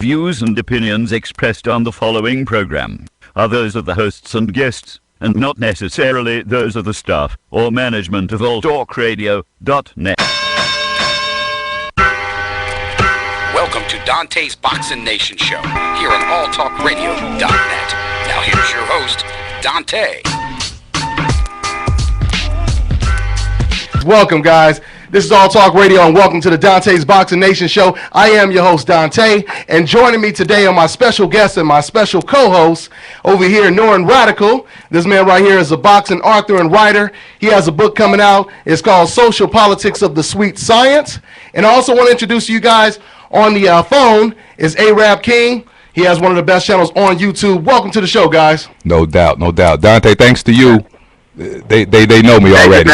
Views and opinions expressed on the following program are those of the hosts and guests, and not necessarily those of the staff or management of alltalkradio.net. Welcome to Dontae'S Boxing Nation Show here on alltalkradio.net. Now here's your host, Dontae. Welcome, guys. This is All Talk Radio, and welcome to the Dontae'S Boxing Nation Show. I am your host, Dontae, and joining me today are my special guest and my special co-host over here, Norrin Radical. This man right here is a boxing author and writer. He has a book coming out. It's called Social Politics of the Sweet Science. And I also want to introduce you guys on the phone is Arab King. He has one of the best channels on YouTube. Welcome to the show, guys. No doubt, no doubt. Dante, thanks to you. They know me already.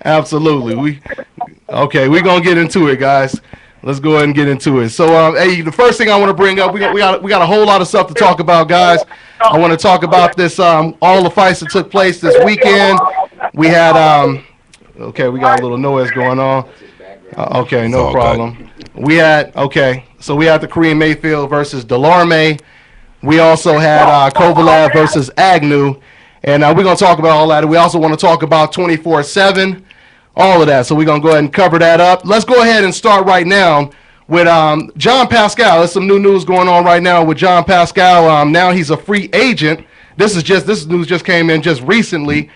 Absolutely. We're gonna get into it, guys. Let's go ahead and get into it. So, hey, the first thing I want to bring up, we got a whole lot of stuff to talk about, guys. I want to talk about this, all the fights that took place this weekend. We had, okay, we got a little noise going on. Okay, no problem. We had the Korean Mayfield versus Delorme. We also had Kovalev versus Agnew. And we're going to talk about all that. We also want to talk about 24/7, all of that. So we're going to go ahead and cover that up. Let's go ahead and start right now with John Pascal. There's some new news going on right now with John Pascal. Now he's a free agent. This news just came in just recently.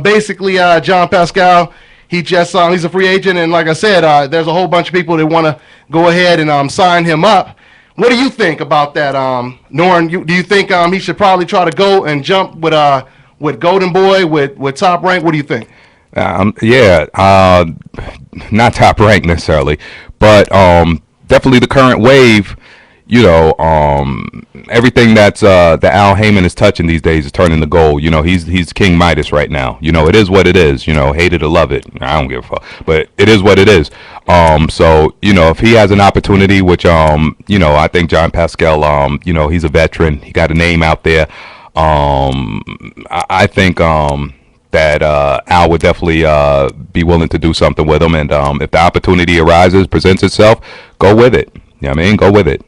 Basically, John Pascal, he's a free agent. And like I said, there's a whole bunch of people that want to go ahead and sign him up. What do you think about that, Norrin? Do you think he should probably try to go and jump with Golden Boy, with Top Rank? What do you think? Not Top Rank necessarily, but definitely the current wave. You know, everything that Al Heyman is touching these days is turning to gold. You know, he's King Midas right now. You know, it is what it is. You know, hate it or love it. I don't give a fuck, but it is what it is. So you know, if he has an opportunity, which you know, I think John Pascal, you know, he's a veteran. He got a name out there. I think that Al would definitely be willing to do something with him, and if the opportunity presents itself, go with it. You know what I mean? Go with it.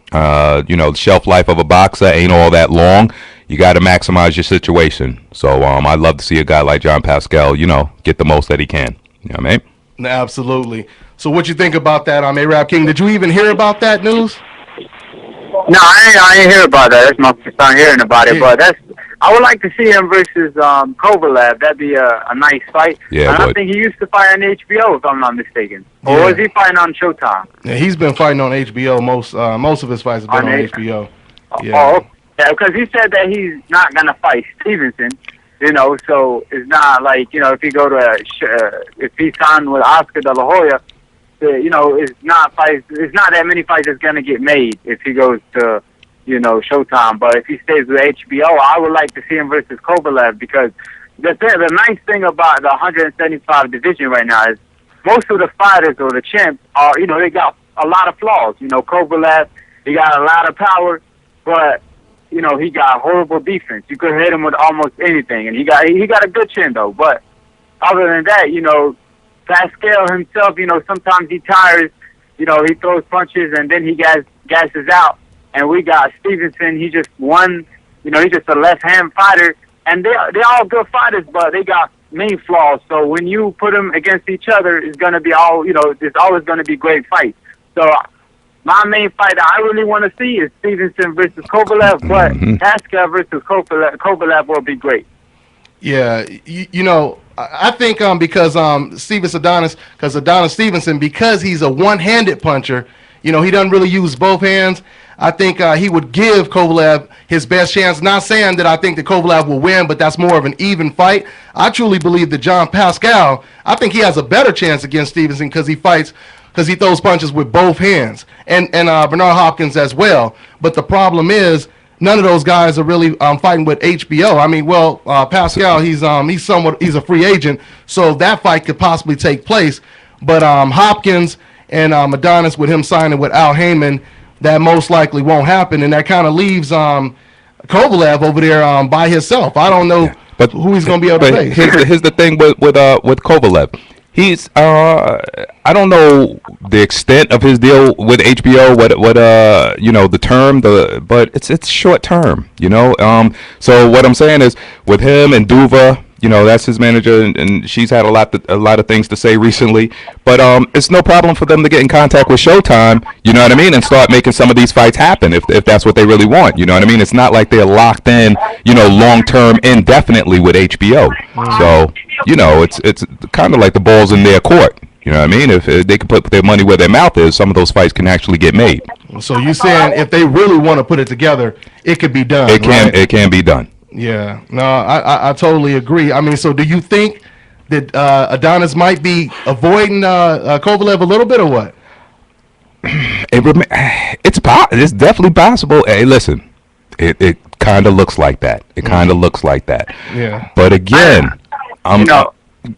You know, the shelf life of a boxer ain't all that long. You got to maximize your situation. So I'd love to see a guy like John Pascal, you know, get the most that he can. You know what I mean? Absolutely. So what you think about that, Arab King? Did you even hear about that news? No, I ain't hear about that. That's my first time hearing about it. Yeah. But I would like to see him versus Kovalev. That'd be a nice fight. Yeah, and I think he used to fight on HBO, if I'm not mistaken. Or was he fighting on Showtime? Yeah, he's been fighting on HBO. Most of his fights have been on HBO. Yeah. Oh, yeah, because he said that he's not gonna fight Stevenson. You know, so it's not like, you know, if he if he's signed with Oscar De La Hoya, you know, it's not that many fights that's gonna get made if he goes to, you know, Showtime. But if he stays with HBO, I would like to see him versus Kovalev, because the nice thing about the 175 division right now is most of the fighters or the champs are, you know, they got a lot of flaws. You know, Kovalev, he got a lot of power, but, you know, he got horrible defense. You could hit him with almost anything, and he got a good chin though. But other than that, you know, Pascal himself, you know, sometimes he tires. You know, he throws punches and then he gasses out. And we got Stevenson. He just won. You know, he's just a left-hand fighter. And they're all good fighters, but they got main flaws. So when you put them against each other, it's going to be it's always going to be great fights. So my main fight that I really want to see is Stevenson versus Kovalev, but Pascal versus Kovalev will be great. Yeah, you know, I think because Adonis Stevenson, because he's a one-handed puncher, you know, he doesn't really use both hands. I think he would give Kovalev his best chance. Not saying that I think that Kovalev will win, but that's more of an even fight. I truly believe that John Pascal, I think he has a better chance against Stevenson because he throws punches with both hands, and Bernard Hopkins as well. But the problem is, none of those guys are really fighting with HBO. I mean, Pascal, he's a free agent, so that fight could possibly take place. But Hopkins and Adonis, with him signing with Al Heyman, that most likely won't happen, and that kind of leaves Kovalev over there by himself. I don't know who he's going to be able to face. Here's the thing with Kovalev. He's I don't know the extent of his deal with HBO, what you know, the term, but it's short term, you know. So what I'm saying is, with him and Duva, you know, that's his manager, and she's had a lot of things to say recently. But it's no problem for them to get in contact with Showtime, you know what I mean, and start making some of these fights happen if that's what they really want, you know what I mean. It's not like they're locked in, you know, long term indefinitely with HBO. So you know, it's kind of like the ball's in their court. You know what I mean? If they can put their money where their mouth is, some of those fights can actually get made. So you're saying if they really want to put it together, it could be done. It can. Right? It can be done. Yeah. No, I totally agree. I mean, so do you think that Adonis might be avoiding Kovalev a little bit, or what? It's definitely possible. Hey, listen, it kind of looks like that. It kind of looks like that. Yeah. But again, You know,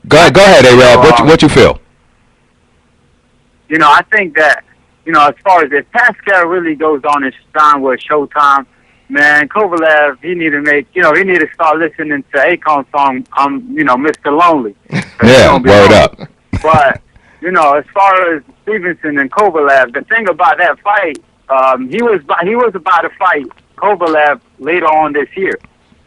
go ahead, A-Rab. What you feel? you know, I think that, you know, as far as if Pascal really goes on and sign with Showtime, man, Kovalev, he need to start listening to Akon's song, you know, Mr. Lonely. Yeah, word up. But, you know, as far as Stevenson and Kovalev, the thing about that fight, he was about to fight Kovalev later on this year.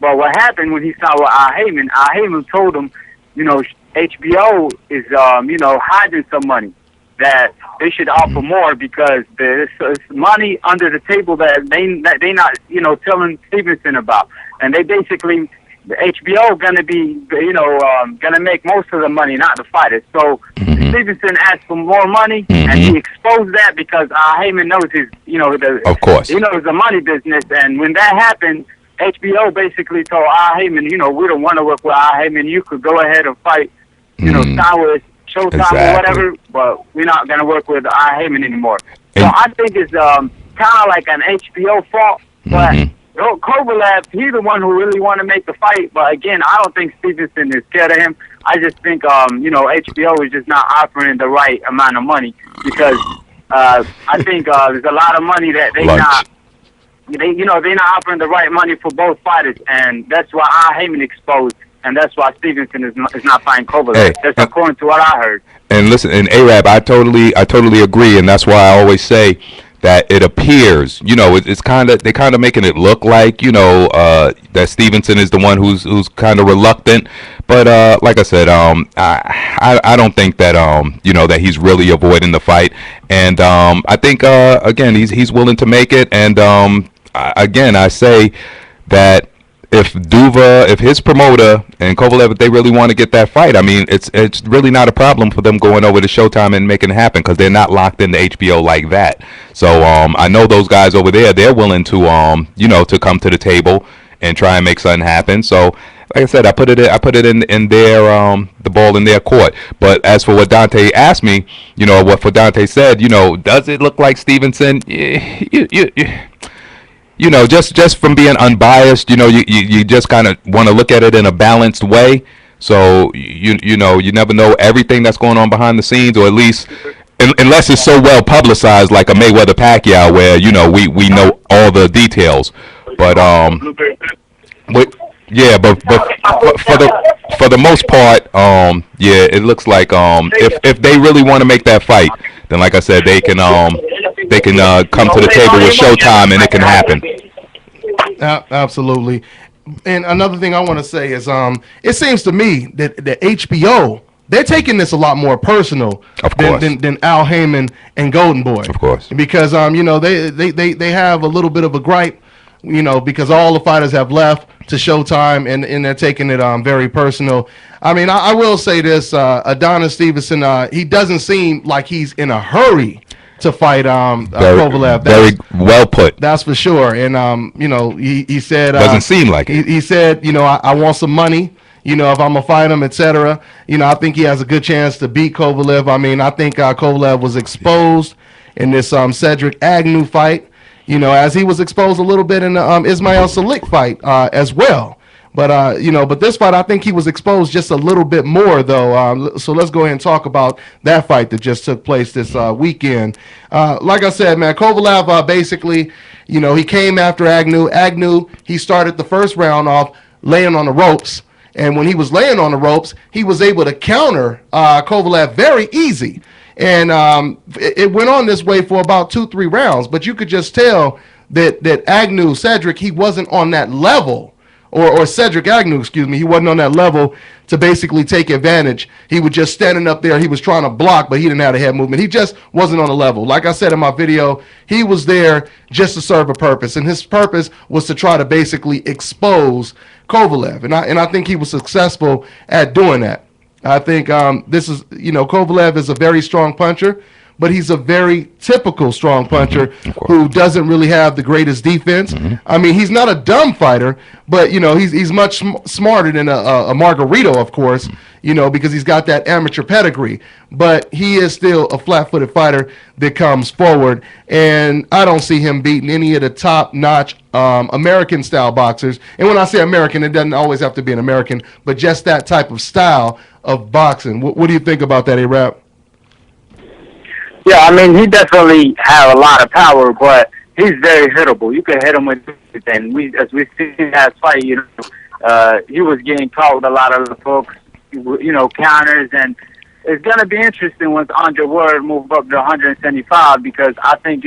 But what happened when he signed with Al Heyman told him, you know, HBO is, you know, hiding some money, that they should offer more because there's money under the table that they not, you know, telling Stevenson about. And they basically, the HBO gonna be, you know, gonna make most of the money, not the fighters. So Stevenson asked for more money, and he exposed that because Al Heyman knows his, you know, Of course. he knows the money business. And when that happened, HBO basically told Al Heyman, you know, we don't want to work with Al Heyman. You could go ahead and fight, you know, Star Wars, Showtime or whatever, but we're not going to work with Al Heyman anymore. So I think it's kind of like an HBO fault, but Kovalev, he's the one who really want to make the fight. But again, I don't think Stevenson is scared of him. I just think, you know, HBO is just not offering the right amount of money because I think there's a lot of money that they're not offering the right money for both fighters, and that's why Al Heyman exposed. And that's why Stevenson is not fighting Kovalev. Hey, that's according to what I heard. And listen, and A-Rab, I totally agree, and that's why I always say that it appears, you know, it's kind of, they kind of making it look like, you know, that Stevenson is the one who's kind of reluctant. But like I said, I don't think that you know, that he's really avoiding the fight, and I think again he's willing to make it, and again I say that if his promoter and Kovalev, if they really want to get that fight, I mean, it's really not a problem for them going over to Showtime and making it happen because they're not locked into HBO like that. So I know those guys over there, they're willing to you know, to come to the table and try and make something happen. So like I said, I put it in their the ball in their court. But as for what Dontae asked me, you know, what Dontae said, you know, does it look like Stevenson? You know, just from being unbiased, you know, you just kind of want to look at it in a balanced way. So you know, you never know everything that's going on behind the scenes, or at least unless it's so well publicized, like a Mayweather Pacquiao, where, you know, we know all the details. But yeah, but for the most part, yeah, it looks like if they really want to make that fight, then like I said, they can come to the table with Showtime and it can happen. Absolutely. And another thing I want to say is, it seems to me that the HBO, they're taking this a lot more personal than Al Heyman and Golden Boy. Of course. Because you know, they have a little bit of a gripe, you know, because all the fighters have left to Showtime, and they're taking it very personal. I mean, I will say this, Adonis Stevenson, he doesn't seem like he's in a hurry to fight Kovalev. Very well put. That's for sure. And you know, he said doesn't seem like it. He said, you know, I want some money, you know, if I'm gonna fight him, etc. You know, I think he has a good chance to beat Kovalev. I mean, I think Kovalev was exposed in this Cedric Agnew fight, you know, as he was exposed a little bit in the Ismail Salik fight as well. But you know, but this fight, I think he was exposed just a little bit more, though. So let's go ahead and talk about that fight that just took place this weekend. Like I said, man, Kovalev basically, you know, he came after Agnew. Agnew, he started the first round off laying on the ropes, And when he was laying on the ropes, he was able to counter Kovalev very easy. And it went on this way for about 2-3 rounds. But you could just tell that Agnew, Cedric, he wasn't on that level. Or Cedric Agnew, excuse me, he wasn't on that level to basically take advantage. He was just standing up there. He was trying to block, but he didn't have the head movement. He just wasn't on the level. Like I said in my video, he was there just to serve a purpose, and his purpose was to try to basically expose Kovalev, and I think he was successful at doing that. I think Kovalev is a very strong puncher, but he's a very typical strong puncher who doesn't really have the greatest defense. I mean, he's not a dumb fighter, but, he's much smarter than a Margarito, of course, because he's got that amateur pedigree. But he is still a flat-footed fighter that comes forward, and I don't see him beating any of the top-notch American-style boxers. And when I say American, it doesn't always have to be an American, but just that type of style of boxing. What do you think about that, A-Rap? Yeah, I mean, he definitely have a lot of power, but he's very hittable. You can hit him with anything. As we see in that fight, he was getting caught with a lot of the hooks, counters, and it's going to be interesting once Andre Ward moves up to 175 because I think,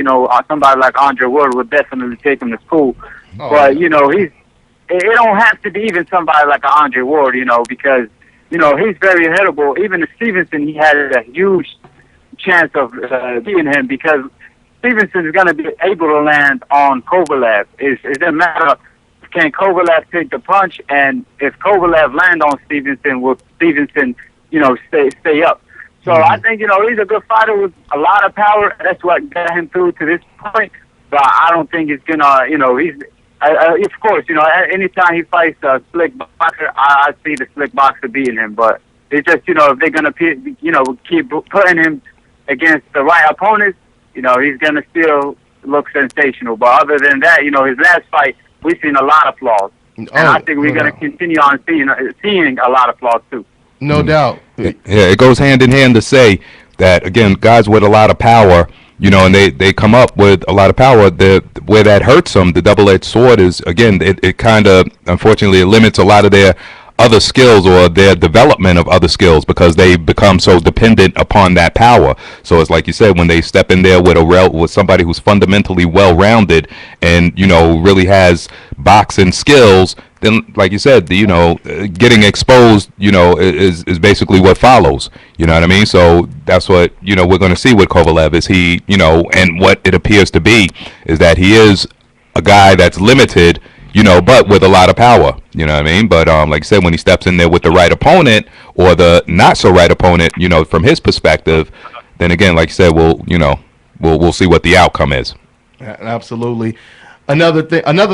somebody like Andre Ward would definitely take him to school. Oh. But, it don't have to be even somebody like Andre Ward, because, he's very hittable. Even to Stevenson, he had a huge chance of beating him because Stevenson is going to be able to land on Kovalev. It doesn't matter, can Kovalev take the punch, and if Kovalev land on Stevenson, will Stevenson, stay up? So I think, he's a good fighter with a lot of power. That's what got him through to this point. But I don't think it's going to, he's, of course, anytime he fights a slick boxer, I see the slick boxer beating him. But it's just, if they're going to, keep putting him against the right opponents, he's going to still look sensational. But other than that, his last fight, we've seen a lot of flaws. And I think we're going to continue on seeing a lot of flaws, too. No doubt. Yeah, it goes hand in hand to say that, again, guys with a lot of power, and they come up with a lot of power, where that hurts them, the double-edged sword is, again, it kind of, unfortunately, it limits a lot of their other skills or their development of other skills because they become so dependent upon that power. So it's like you said, when they step in there with somebody who's fundamentally well-rounded and really has boxing skills, then like you said, getting exposed, is basically what follows. You know what I mean? So that's what we're going to see with Kovalev is he, and what it appears to be is that he is a guy that's limited, but with a lot of power, you know what I mean? But like I said, when he steps in there with the right opponent or the not so right opponent, from his perspective, then again, like I said, we'll see what the outcome is. Absolutely. Another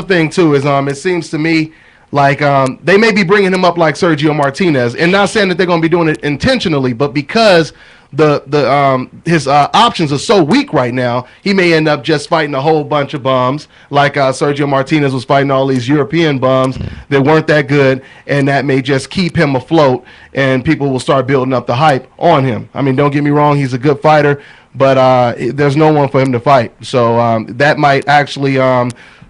thing too is it seems to me like they may be bringing him up like Sergio Martinez, and not saying that they're going to be doing it intentionally, but because his options are so weak right now, he may end up just fighting a whole bunch of bums like Sergio Martinez was fighting all these European bums that weren't that good, and that may just keep him afloat, and people will start building up the hype on him. I mean, don't get me wrong, he's a good fighter, but there's no one for him to fight. So that might actually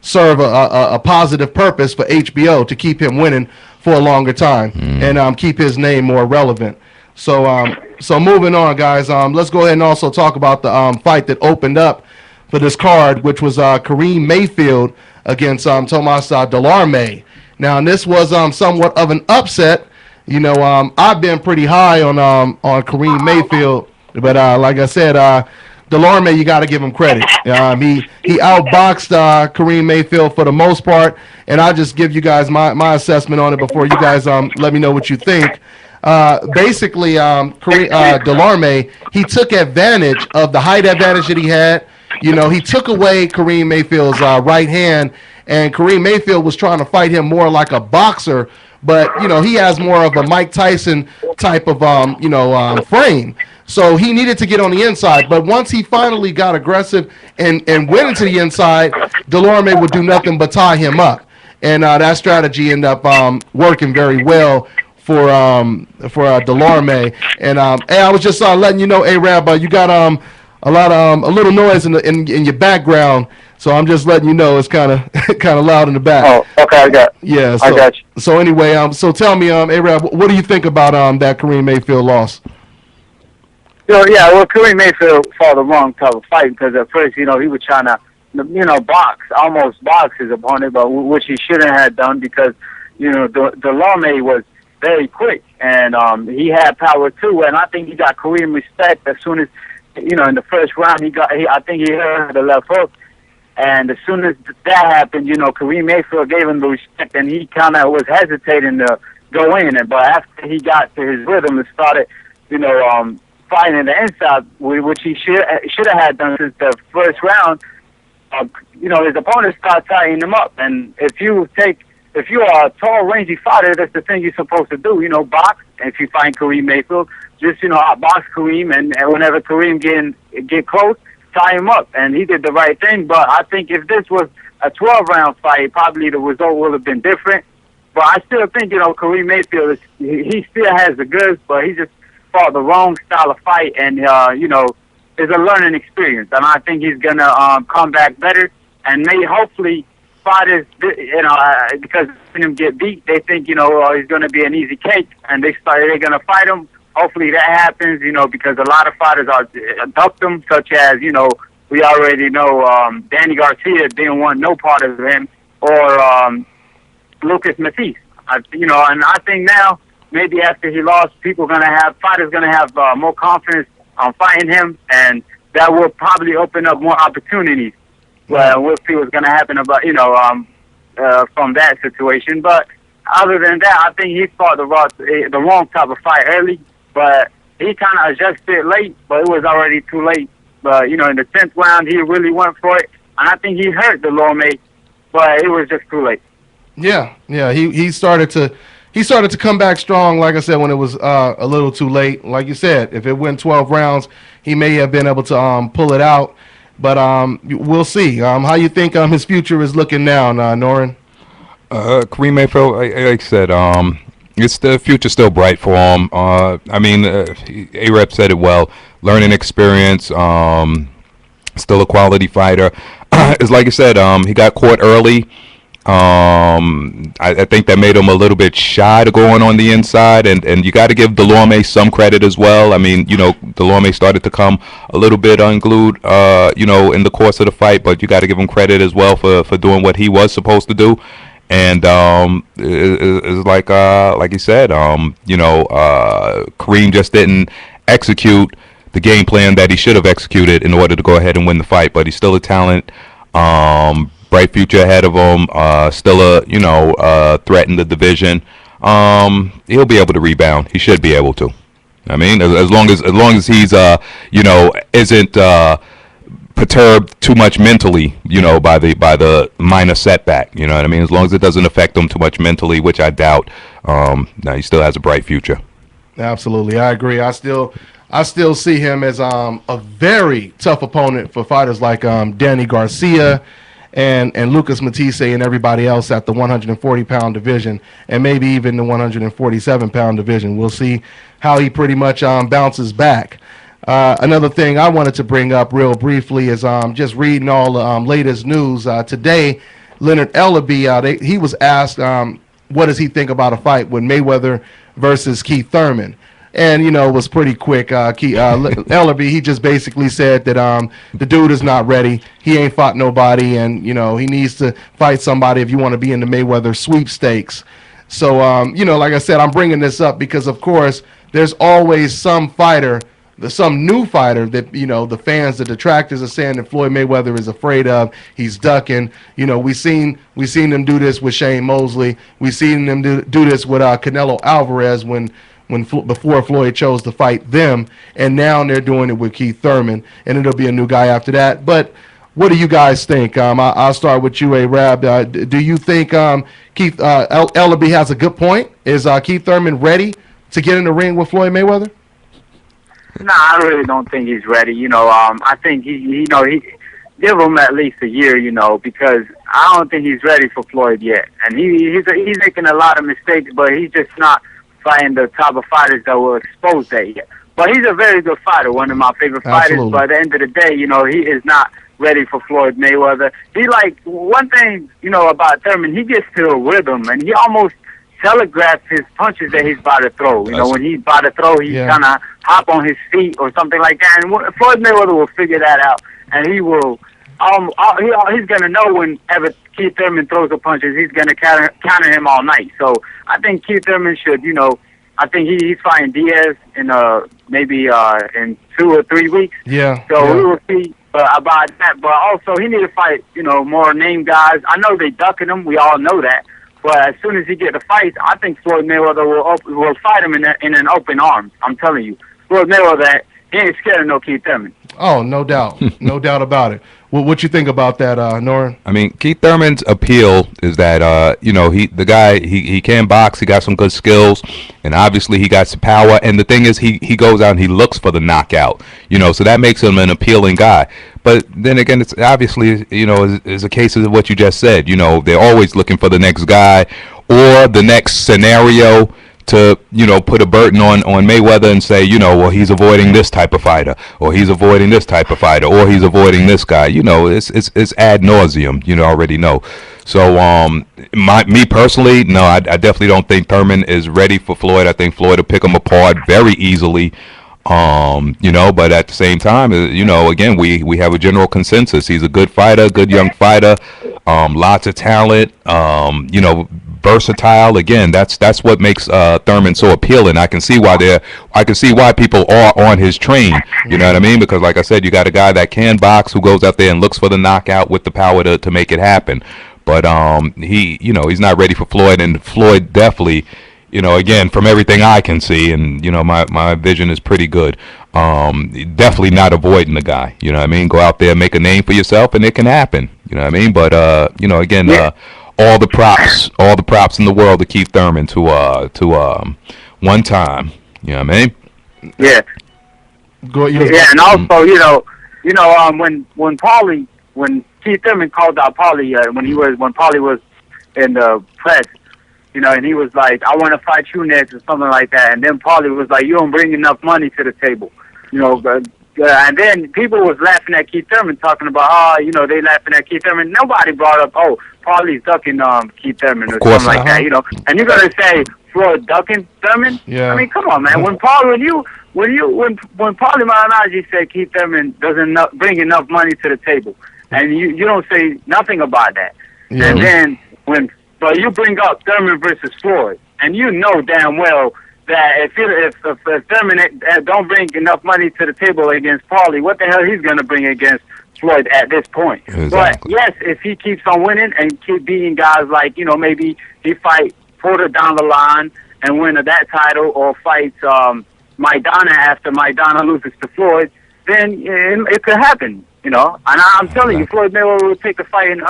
serve a positive purpose for HBO to keep him winning for a longer time and keep his name more relevant. So moving on, guys, let's go ahead and also talk about the fight that opened up for this card, which was Kareem Mayfield against Tomas Dell'Arme. Now, and this was somewhat of an upset. I've been pretty high on Kareem Mayfield, but like I said, Dell'Arme, you got to give him credit. He outboxed Kareem Mayfield for the most part, and I'll just give you guys my assessment on it before you guys let me know what you think. Basically, Dell'Arme, he took advantage of the height advantage that he had. He took away Kareem Mayfield's right hand, and Kareem Mayfield was trying to fight him more like a boxer, but, he has more of a Mike Tyson type of, frame. So he needed to get on the inside, but once he finally got aggressive and went into the inside, Dell'Arme would do nothing but tie him up. And that strategy ended up working very well for Dell'Arme. And hey, I was just letting you know, A-Rab, you got a little noise in your background. So I'm just letting you know it's kind of kind of loud in the back. Oh, okay, Yeah. I got you. So anyway, so tell me, Arab, what do you think about that Kareem Mayfield loss? Yeah, well, Kareem Mayfield fought the wrong type of fight because at first, he was trying to, almost box his opponent, but which he shouldn't have done because, Delorme was very quick and he had power too, and I think he got Kareem respect as soon as, in the first round I think he heard the left hook, and as soon as that happened, Kareem Mayfield gave him the respect, and he kind of was hesitating to go in, but after he got to his rhythm and started, fighting the inside, which he should have had done since the first round. His opponent started tying him up, and if you are a tall, rangy fighter, that's the thing you're supposed to do. Box. And if you find Kareem Mayfield, just outbox Kareem, and whenever Kareem get close, tie him up, and he did the right thing. But I think if this was a 12-round fight, probably the result would have been different. But I still think Kareem Mayfield he still has the goods, but he just fought the wrong style of fight, and it's a learning experience, and I think he's gonna come back better, and hopefully fighters, because him get beat, they think he's gonna be an easy cake, and they're gonna fight him. Hopefully that happens, because a lot of fighters are ducked him, such as we already know Danny Garcia didn't want no part of him, or Lucas Matthysse, and I think now, maybe after he lost, fighters gonna have more confidence on fighting him, and that will probably open up more opportunities. Well, we'll see what's gonna happen about from that situation. But other than that, I think he fought the wrong type of fight early, but he kind of adjusted late, but it was already too late. But in the 10th round, he really went for it, and I think he hurt Delorme, but it was just too late. Yeah. He started to come back strong, like I said, when it was a little too late. Like you said, if it went 12 rounds, he may have been able to pull it out. But we'll see. How you think his future is looking now, Norin? Kareem Mayfield, like I said, it's the future still bright for him. A-Rep said it well. Learning experience, still a quality fighter. It's like I said, he got caught early. I think that made him a little bit shy to going on the inside, and you got to give Delorme some credit as well. I mean, Delorme started to come a little bit unglued, in the course of the fight, but you got to give him credit as well for doing what he was supposed to do. And it's like you said, Kareem just didn't execute the game plan that he should have executed in order to go ahead and win the fight. But he's still a talent. Bright future ahead of him. Still a threat in the division. He'll be able to rebound. He should be able to. I mean, as long as he's isn't perturbed too much mentally, by the minor setback. You know what I mean? As long as it doesn't affect him too much mentally, which I doubt. He still has a bright future. Absolutely, I agree. I still see him as a very tough opponent for fighters like Danny Garcia and Lucas Matthysse and everybody else at the 140-pound division, and maybe even the 147-pound division. We'll see how he pretty much bounces back. Another thing I wanted to bring up real briefly is just reading all the latest news. Today, Leonard Ellerbe, he was asked what does he think about a fight with Mayweather versus Keith Thurman. And, it was pretty quick. Ellerbe, he just basically said that the dude is not ready. He ain't fought nobody, and, he needs to fight somebody if you want to be in the Mayweather sweepstakes. So, like I said, I'm bringing this up because, of course, there's always some new fighter that, the fans, the detractors are saying that Floyd Mayweather is afraid of. He's ducking. We seen them do this with Shane Mosley. We seen them do this with Canelo Alvarez before Floyd chose to fight them, and now they're doing it with Keith Thurman, and it'll be a new guy after that. But what do you guys think? I'll start with you, Arab. Do you think Keith Ellerbe has a good point? Is Keith Thurman ready to get in the ring with Floyd Mayweather? No, I really don't think he's ready. I think he give him at least a year, because I don't think he's ready for Floyd yet, and he's making a lot of mistakes, but he's just not fighting the type of fighters that will expose that yet. But he's a very good fighter, one of my favorite fighters. Absolutely. But at the end of the day, he is not ready for Floyd Mayweather. He one thing, about Thurman, he gets to a rhythm, and he almost telegraphs his punches that he's about to throw. When he's about to throw, he's gonna hop on his feet or something like that. And Floyd Mayweather will figure that out, and he will. He's gonna know whenever Keith Thurman throws a punch, he's gonna counter him all night. So I think Keith Thurman should, I think he's fighting Diaz in maybe in 2 or 3 weeks. Yeah. So we will see about that. But also he need to fight, more name guys. I know they ducking him. We all know that. But as soon as he get the fight, I think Floyd Mayweather will fight him in an open arms. I'm telling you, Floyd Mayweather, he ain't scared of no Keith Thurman. Oh, no doubt, no doubt about it. What you think about that, Norin? I mean, Keith Thurman's appeal is that the guy he can box, he got some good skills, and obviously he got some power. And the thing is, he goes out and he looks for the knockout, so that makes him an appealing guy. But then again, it's obviously is a case of what you just said. They're always looking for the next guy or the next scenario to put a burden on Mayweather and say, well, he's avoiding this type of fighter, or he's avoiding this type of fighter, or he's avoiding this guy. It's ad nauseum. Already know. So me personally, no, I definitely don't think Thurman is ready for Floyd. I think Floyd will pick him apart very easily. But at the same time, again, we have a general consensus. He's a good fighter, good young fighter, lots of talent, versatile. Again, that's what makes Thurman so appealing. I can see why people are on his train. You know what I mean? Because like I said, you got a guy that can box, who goes out there and looks for the knockout with the power to make it happen. But he's not ready for Floyd, and Floyd definitely, again, from everything I can see, and my vision is pretty good. Definitely not avoiding the guy. You know what I mean? Go out there, make a name for yourself, and it can happen. You know what I mean? But again, all the props in the world to Keith Thurman to one time. You know what I mean? Yeah. And also, when Keith Thurman called out Paulie, when Paulie was in the press, and he was like, I want to fight you next or something like that. And then Paulie was like, you don't bring enough money to the table. And then people was laughing at Keith Thurman, talking about, they laughing at Keith Thurman. Nobody brought up, Paulie's ducking Keith Thurman or something like that, And you're going to say Floyd ducking Thurman? Yeah. I mean, come on, man. When Paulie Malignaggi said Keith Thurman doesn't bring enough money to the table, and you don't say nothing about that. Yeah. And then but you bring up Thurman versus Floyd, and you know damn well that if Thurman don't bring enough money to the table against Paulie, what the hell he's going to bring against Floyd at this point? Exactly. But yes, if he keeps on winning and keep beating guys like, maybe he fight Porter down the line and win that title, or fights Maidana after Maidana loses to Floyd, then it could happen, And I'm telling you, Floyd Mayweather will take the fight in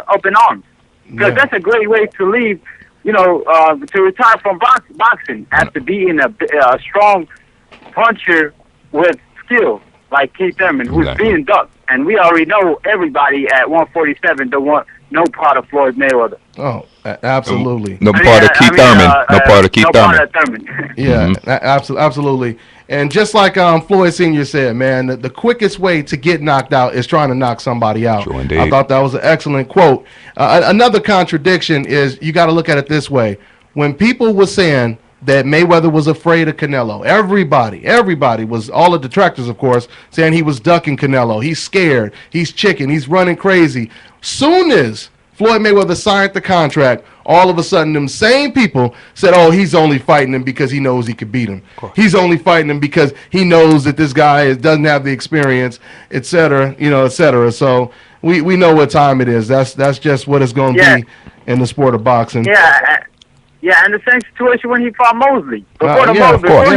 open arms. Because that's a great way to leave, to retire from boxing after being a strong puncher with skill like Keith Thurman, who's being ducked. And we already know everybody at 147 don't want no part of Floyd Mayweather. Oh, absolutely. No part of Keith Thurman. No part of Keith Thurman. Yeah, absolutely. And just like Floyd Sr. said, man, the quickest way to get knocked out is trying to knock somebody out. True indeed. I thought that was an excellent quote. Another contradiction is, you got to look at it this way. When people were saying that Mayweather was afraid of Canelo, everybody was, all the detractors, of course, saying he was ducking Canelo. He's scared. He's chicken. He's running crazy. Soon as Floyd Mayweather signed the contract, all of a sudden them same people said, oh, he's only fighting him because he knows he could beat him. He's only fighting him because he knows that this guy doesn't have the experience, et cetera, et cetera. So we know what time it is. That's just what it's going to be in the sport of boxing. Yeah, and the same situation when he fought Mosley. Before he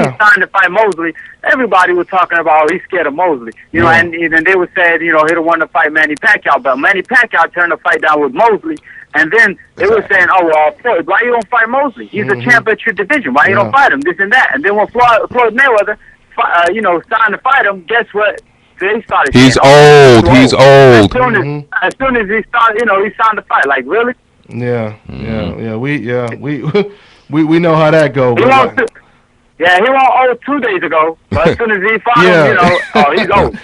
signed to fight Mosley, everybody was talking about, oh, he's scared of Mosley. And they would say, he don't want to fight Manny Pacquiao, but Manny Pacquiao turned the fight down with Mosley. And then they were saying, Floyd, why you don't fight Mosley? He's a champ at your division. Why you don't fight him? This and that. And then when Floyd Mayweather, signed to fight him, guess what? They started. He's old. He's old. As soon as he started, he signed to fight. Like, really? Yeah. We know how that goes. Yeah, he won old 2 days ago, but as soon as he fought Yeah. him, you know, oh, he's old.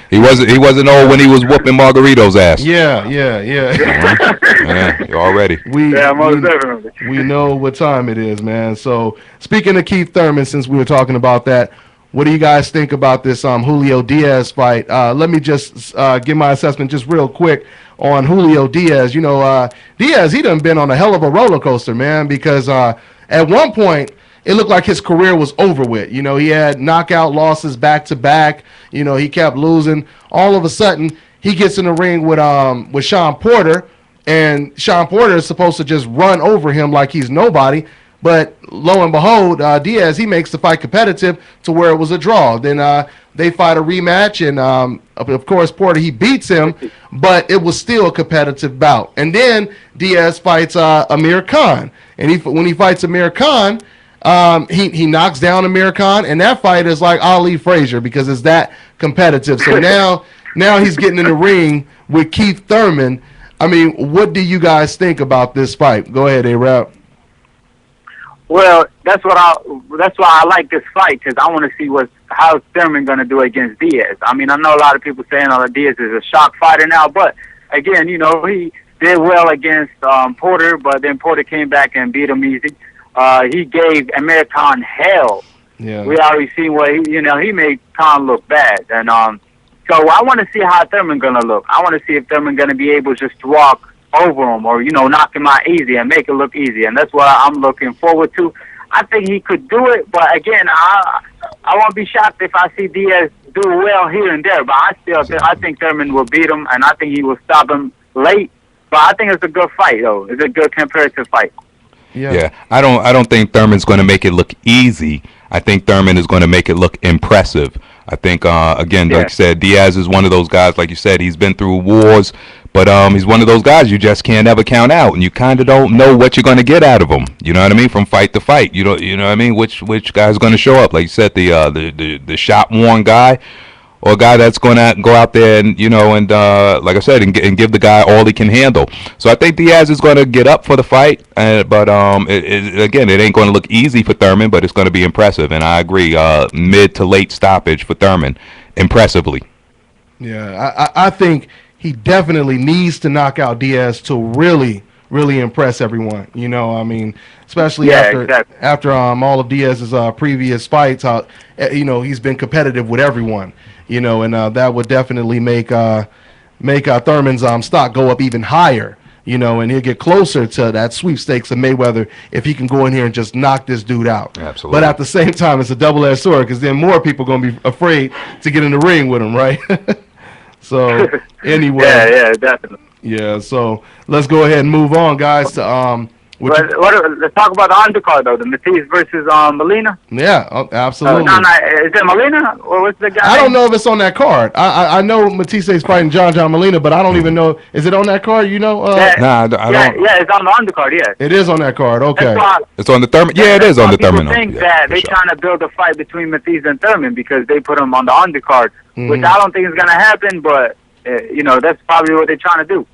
He wasn't old when he was whooping Margarito's ass. Yeah. Yeah, already. Yeah, most definitely. We know what time it is, man. So speaking of Keith Thurman, since we were talking about that, what do you guys think about this Julio Diaz fight? Let me just give my assessment just real quick on Julio Diaz. You know, Diaz, he done been on a hell of a roller coaster, man, because at one point it looked like his career was over with. You know, he had knockout losses back to back. You know, he kept losing. All of a sudden, he gets in the ring with Sean Porter, and Sean Porter is supposed to just run over him like he's nobody. But lo and behold, Diaz, he makes the fight competitive to where it was a draw. Then they fight a rematch, and of course, Porter, he beats him, but it was still a competitive bout. And then Diaz fights Amir Khan. And when he fights Amir Khan, he knocks down Amir Khan, and that fight is like Ali Frazier because it's that competitive. So now he's getting in the ring with Keith Thurman. I mean, what do you guys think about this fight? Go ahead, A-Rap. Well, that's why I like this fight, because I want to see how's Thurman going to do against Diaz. I mean, I know a lot of people saying Diaz is a shock fighter now, but again, you know, he did well against Porter, but then Porter came back and beat him easy. He gave Amir Khan hell. Yeah. We already seen what he made Khan look bad, and so I want to see how Thurman going to look. I want to see if Thurman going to be able just to walk over him or, you know, knock him out easy and make it look easy. And that's what I'm looking forward to. I think he could do it, but again, I won't be shocked if I see Diaz do well here and there. But I think Thurman will beat him, and I think he will stop him late. But I think it's a good fight, though. It's a good comparative fight. Yeah. I don't think Thurman's going to make it look easy. I think Thurman is going to make it look impressive. I think, again, like you said, Diaz is one of those guys, like you said, he's been through wars, but he's one of those guys you just can't ever count out, and you kind of don't know what you're going to get out of him. You know what I mean? From fight to fight, you know what I mean? Which guy's going to show up? Like you said, the shot-worn guy, or a guy that's going to go out there and, you know, and like I said, and give the guy all he can handle. So I think Diaz is going to get up for the fight, but again, it ain't going to look easy for Thurman, but it's going to be impressive. And I agree, mid to late stoppage for Thurman, impressively. Yeah, I think he definitely needs to knock out Diaz to really impress everyone. You know, I mean, especially after all of Diaz's previous fights, how you know he's been competitive with everyone. You know, and that would definitely make Thurman's stock go up even higher. You know, and he'll get closer to that sweepstakes of Mayweather if he can go in here and just knock this dude out. Absolutely. But at the same time, it's a double-edged sword because then more people are going to be afraid to get in the ring with him, right? So anyway, yeah, definitely. Yeah, so let's go ahead and move on, guys. To let's talk about the undercard though, the Matthysse versus Molina. Yeah, absolutely. No, is it Molina or what's the guy? I don't know if it's on that card. I know Matthysse is fighting John Molina, but I don't even know. Is it on that card? You know? I don't. Yeah, it's on the undercard. Yeah, it is on that card. Okay. It's on the Thurman. Yeah, it is on the Thurman. People think that they're trying to build a fight between Matthysse and Thurman because they put him on the undercard, which I don't think is going to happen. But you know, that's probably what they're trying to do.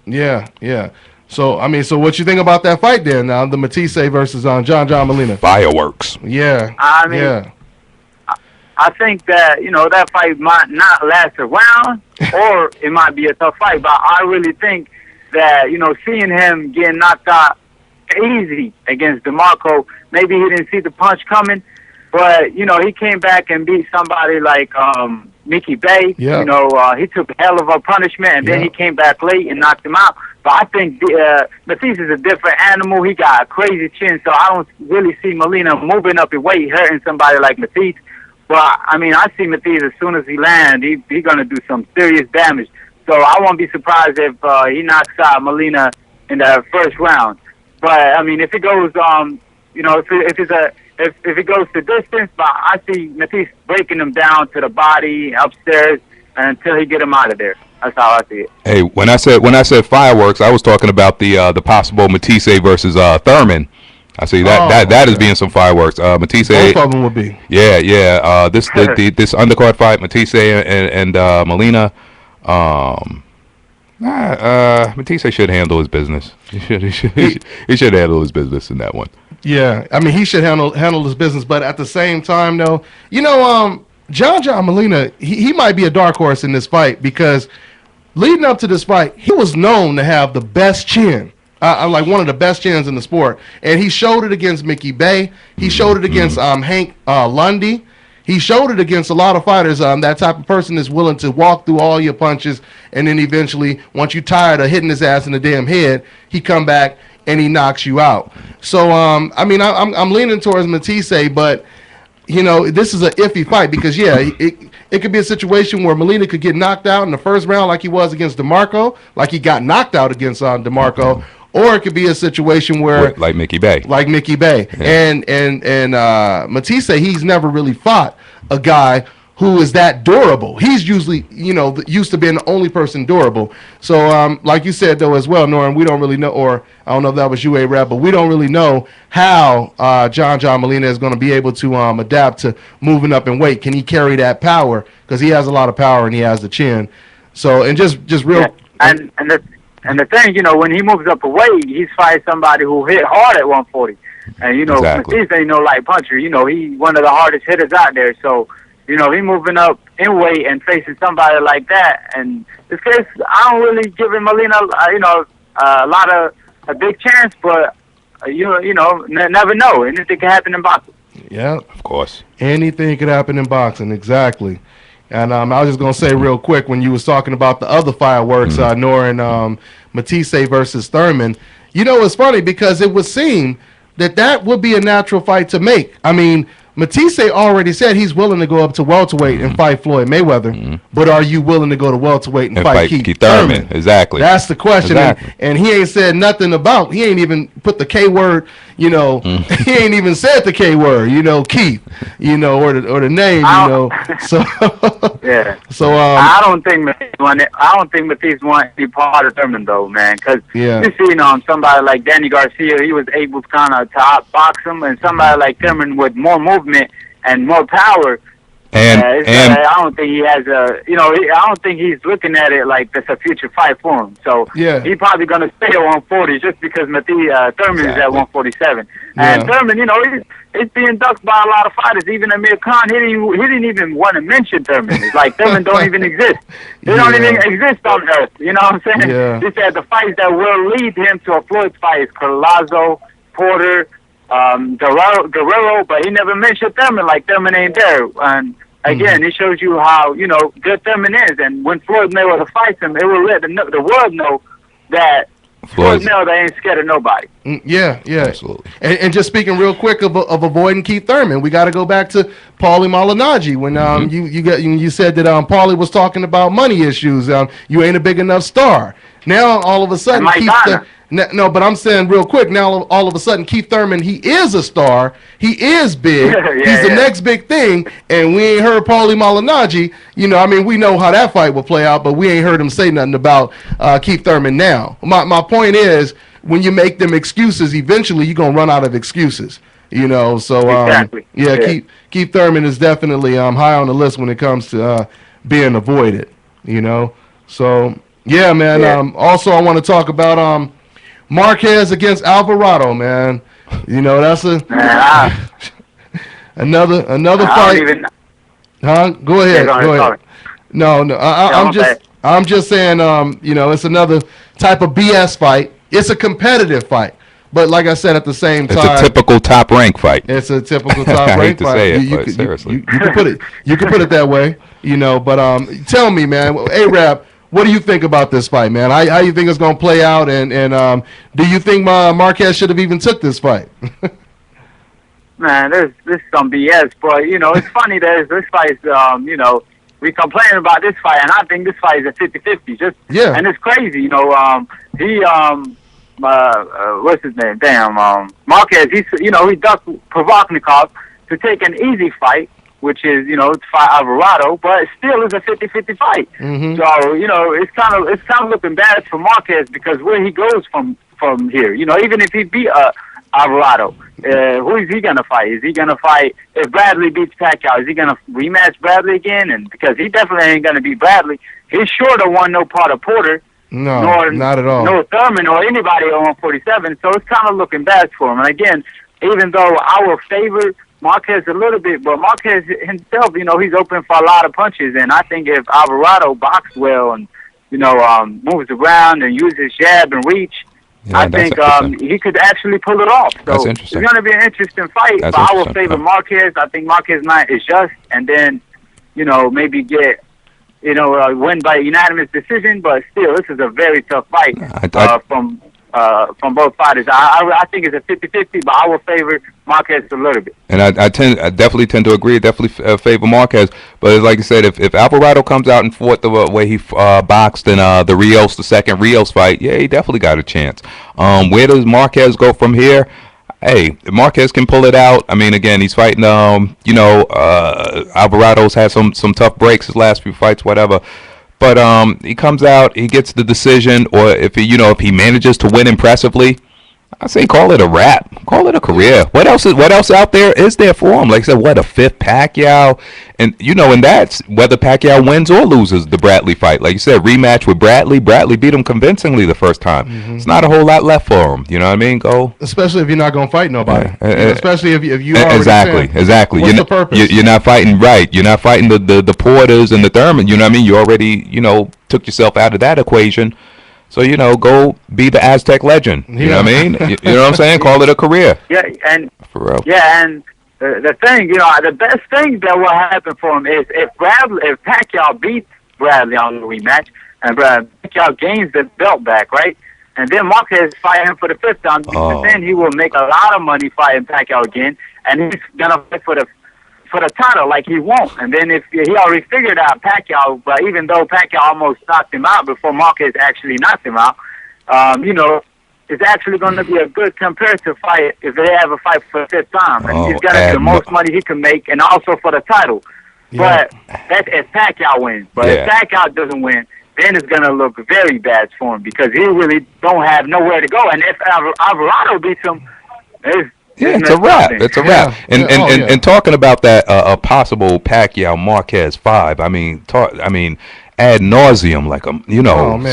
Yeah. So, I mean, what you think about that fight then? Now, the Matthysse versus John Molina. Fireworks. Yeah. I mean, I think that, you know, that fight might not last a round, or it might be a tough fight. But I really think that, you know, seeing him getting knocked out easy against DeMarco, maybe he didn't see the punch coming, but, you know, he came back and beat somebody like Mickey Bay. Yeah. You know, he took a hell of a punishment, and then he came back late and knocked him out. But I think Matthysse is a different animal. He got a crazy chin, so I don't really see Molina moving up in weight, hurting somebody like Matthysse. But, I mean, I see Matthysse as soon as he lands, he's going to do some serious damage. So I won't be surprised if he knocks out Molina in the first round. But, I mean, if it goes, you know, if it goes to distance, but I see Matthysse breaking him down to the body, upstairs, until he get him out of there. That's how I see it. Hey, when I said fireworks, I was talking about the possible Matthysse versus Thurman. I see that is being some fireworks. Matthysse. Both of them would be. Yeah. This undercard fight, Matthysse and Molina. Matthysse should handle his business. He should handle his business in that one. Yeah, I mean, he should handle his business, but at the same time, though, John Molina, he might be a dark horse in this fight because leading up to this fight, he was known to have the best chin. Like one of the best chins in the sport. And he showed it against Mickey Bay. He showed it against Hank Lundy. He showed it against a lot of fighters. That type of person is willing to walk through all your punches, and then eventually, once you're tired of hitting his ass in the damn head, he come back and he knocks you out. So, I mean, I'm leaning towards Matthysse, but, this is an iffy fight because, it could be a situation where Molina could get knocked out in the first round like he was against DeMarco, like he got knocked out against DeMarco, or it could be a situation where like Mickey Bay. Yeah. And Matthysse, he's never really fought a guy who is that durable. He's usually, used to being the only person durable. So, like you said, though, as well, Norm, we don't really know, or I don't know if that was you, A-Rap, but we don't really know how John Molina is going to be able to adapt to moving up in weight. Can he carry that power? Because he has a lot of power and he has the chin. So, and just real... Yeah. And the thing, when he moves up a weight, he's fighting somebody who hit hard at 140. And, Exactly. Matthysse ain't no light puncher. He one of the hardest hitters out there. So, he moving up in weight and facing somebody like that. And this case, I don't really give him Molina, a big chance, but, never know. Anything can happen in boxing. Yeah. Of course. Anything could happen in boxing, exactly. And I was just going to say real quick, when you was talking about the other fireworks, Nor and Matthysse versus Thurman, it's funny because it would seem that would be a natural fight to make. I mean, Matthysse already said he's willing to go up to welterweight and fight Floyd Mayweather, but are you willing to go to welterweight and fight Keith Thurman? Exactly. That's the question. Exactly. And he ain't said nothing about, he ain't even put the K word, he ain't even said the K word, Keith, or the name, So yeah. So I don't think Matthysse wants to be part of Thurman though, man, because you see, somebody like Danny Garcia, he was able to kind of outbox him, and somebody like Thurman with more movement and more power. And I don't think he has I don't think he's looking at it like that's a future fight for him. So he's probably going to stay at 140 just because Thurman is at 147. And Thurman, he's being ducked by a lot of fighters. Even Amir Khan, he didn't even want to mention Thurman. It's like Thurman don't even exist. They don't even exist on Earth. You know what I'm saying? Yeah. He said the fights that will lead him to a Floyd fight is Collazo, Porter, Guerrero, but he never mentioned Thurman, like Thurman ain't there. And again, it shows you how, good Thurman is. And when Floyd Mayweather fights him, it will let the world know that Floyd Mayweather ain't scared of nobody. Yeah. Absolutely. And just speaking real quick of avoiding Keith Thurman, we got to go back to Paulie Malignaggi when you said that Paulie was talking about money issues. You ain't a big enough star. Now all of a sudden, no, but I'm saying real quick. Now all of a sudden, Keith Thurman, he is a star. He is big. He's the next big thing, and we ain't heard Paulie Malignaggi. We know how that fight will play out, but we ain't heard him say nothing about Keith Thurman now. My point is, when you make them excuses, eventually you're gonna run out of excuses. So exactly. Keith Thurman is definitely high on the list when it comes to being avoided. So yeah, man. Yeah. Also, I want to talk about Marquez against Alvarado, man. That's another fight. Huh? Go ahead. Go ahead. No. I'm just saying. It's another type of BS fight. It's a competitive fight, but like I said, at the same time, it's a typical top rank fight. It's a typical top rank I hate to fight. say it, but seriously, you can put it. You can put it that way. But tell me, man, A-Rap. What do you think about this fight, man? How you think it's going to play out, and do you think Marquez should have even took this fight? Man, this is some BS, but it's funny that this fight is, we complain about this fight, and I think this fight is a 50-50. And it's crazy, what's his name? Marquez. He ducked Provodnikov to take an easy fight, which is, to fight Alvarado, but it still is a 50-50 fight. Mm-hmm. So, it's kind of looking bad for Marquez because where he goes from here, even if he beat Alvarado, who is he going to fight? Is he going to fight, if Bradley beats Pacquiao, is he going to rematch Bradley again? And because he definitely ain't going to beat Bradley. He's sure to won no part of Porter. No, not at all. No Thurman or anybody at 147, so it's kind of looking bad for him. And again, even though I will favor Marquez a little bit, but Marquez himself, he's open for a lot of punches, and I think if Alvarado boxes well and moves around and uses jab and reach, I think he could actually pull it off. So it's going to be an interesting fight, but I will favor Marquez. I think Marquez might adjust and then, maybe get, win by unanimous decision. But still, this is a very tough fight from both fighters. I think it's a 50-50, but I will favor Marquez a little bit. And I definitely tend to agree. Definitely favor Marquez. But like I said, if Alvarado comes out and fought the way he boxed in the second Rios fight, yeah, he definitely got a chance. Where does Marquez go from here? Hey, Marquez can pull it out. I mean, again, he's fighting. Alvarado's had some tough breaks his last few fights, whatever. But he comes out, he gets the decision, or if he manages to win impressively, I say call it a wrap, call it a career. What else out there is there for him? Like I said, what, a fifth Pacquiao, and and that's whether Pacquiao wins or loses the Bradley fight. Like you said, rematch with Bradley. Bradley beat him convincingly the first time. Mm-hmm. It's not a whole lot left for him. You know what I mean? Go. Especially if you're not gonna fight nobody. Especially if you already exactly. What's the purpose? You're not fighting right. You're not fighting the Porters and the Thurman. You know what I mean? You already took yourself out of that equation. So, go be the Aztec legend. You know what I mean? You know what I'm saying? Call it a career. Yeah, and for real. Yeah, and the thing, the best thing that will happen for him is if Pacquiao beats Bradley on the rematch, and Pacquiao gains the belt back, right? And then Marquez fight him for the fifth time. Then he will make a lot of money fighting Pacquiao again, and he's gonna fight for the title like he won't. And then if he already figured out Pacquiao, but even though Pacquiao almost knocked him out before Marquez actually knocked him out, it's actually going to be a good comparative fight if they have a fight for the fifth time. And he's going to get the most money he can make, and also for the title. Yeah. But that's if Pacquiao wins. But if Pacquiao doesn't win, then it's going to look very bad for him because he really don't have nowhere to go. And if Alvarado beats him, it's a wrap. It's a wrap. And talking about that a possible Pacquiao Marquez 5. I mean, ad nauseum, like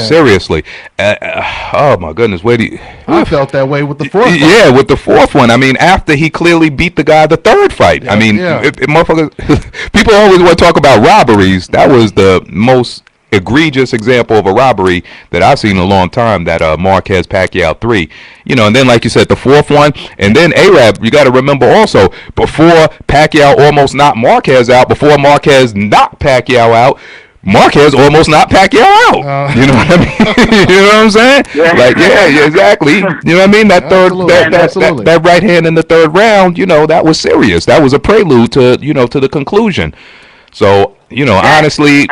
seriously. Oh my goodness, I felt that way with the fourth. Yeah, with the fourth one. I mean, after he clearly beat the guy the third fight. I mean, motherfuckers. People always want to talk about robberies. That was the most egregious example of a robbery that I've seen in a long time, that Marquez Pacquiao 3, and then like you said, the fourth one, and then Arab, you got to remember also, before Pacquiao almost knocked Marquez out, before Marquez knocked Pacquiao out, Marquez almost knocked Pacquiao out. You know what I mean? You know what I'm saying? Yeah. Like, yeah, exactly. You know what I mean? That that right hand in the third round, that was serious. That was a prelude to, to the conclusion. So, honestly,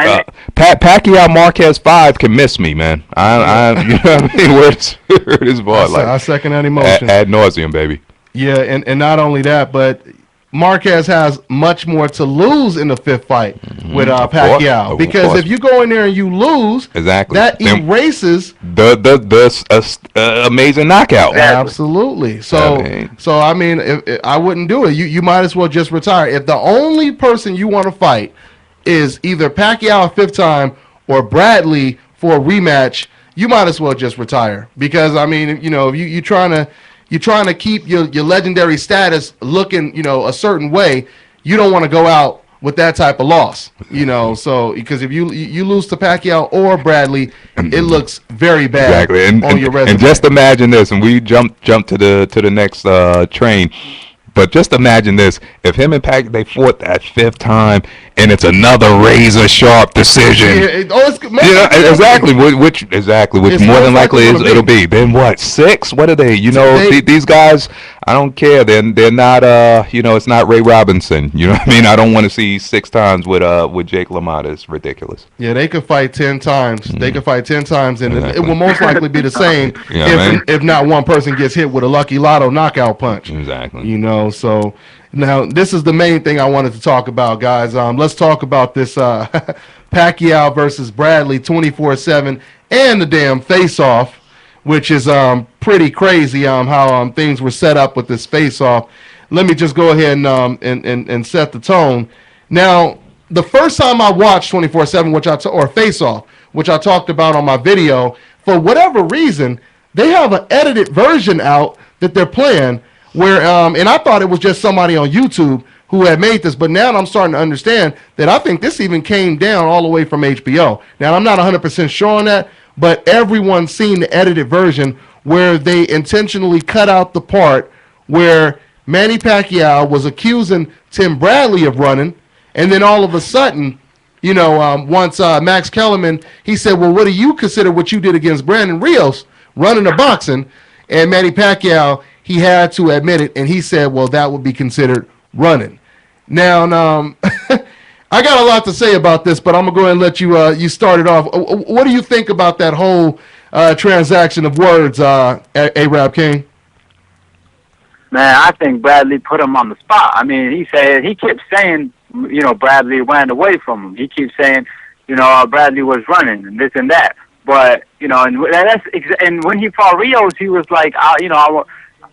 Pacquiao Marquez 5 can miss me, man. I you know what I mean? Where this ball, I second that emotion. Ad nauseum, baby. Yeah, and not only that, but Marquez has much more to lose in the fifth fight with Pacquiao, because if you go in there and you lose, that erases the amazing knockout. Absolutely. So I mean, if I wouldn't do it. You might as well just retire. If the only person you want to fight is either Pacquiao a fifth time or Bradley for a rematch, you might as well just retire, because I mean, if you're trying to keep your legendary status looking, a certain way, you don't want to go out with that type of loss, so because if you lose to Pacquiao or Bradley, it looks very bad on your resume. And just imagine this, and we jump to the next train. But just imagine this: if him and Pac they fought that fifth time, and it's another razor sharp decision. Exactly. Which more than likely it'll be. Then what? 6? What are they? These guys. I don't care. They're not. It's not Ray Robinson. You know what I mean? I don't want to see 6 times with Jake LaMotta. It's ridiculous. Yeah, they could fight 10 times. They could fight 10 times, and it will most likely be the same if not one person gets hit with a Lucky Lotto knockout punch. Exactly. So now this is the main thing I wanted to talk about, guys. Let's talk about this Pacquiao versus Bradley 24/7 and the damn face-off, which is pretty crazy how things were set up with this face-off. Let me just go ahead and set the tone. Now, the first time I watched 24/7, or face-off, which I talked about on my video, for whatever reason, they have an edited version out that they're playing where and I thought it was just somebody on YouTube who had made this, but now I'm starting to understand that I think this even came down all the way from HBO. Now, I'm not 100% sure on that, but everyone's seen the edited version where they intentionally cut out the part where Manny Pacquiao was accusing Tim Bradley of running, and then all of a sudden, you know, once Max Kellerman, he said, well, what do you consider what you did against Brandon Rios running the boxing? And Manny Pacquiao, he had to admit it, and he said, well, that would be considered running. Now, I got a lot to say about this, but I'm going to go ahead and let you start it off. What do you think about that whole transaction of words, A-Rab King? Man, I think Bradley put him on the spot. I mean, he kept saying, you know, Bradley ran away from him. He keeps saying, you know, Bradley was running and this and that. But, you know, and when he fought Rios, he was like, you know,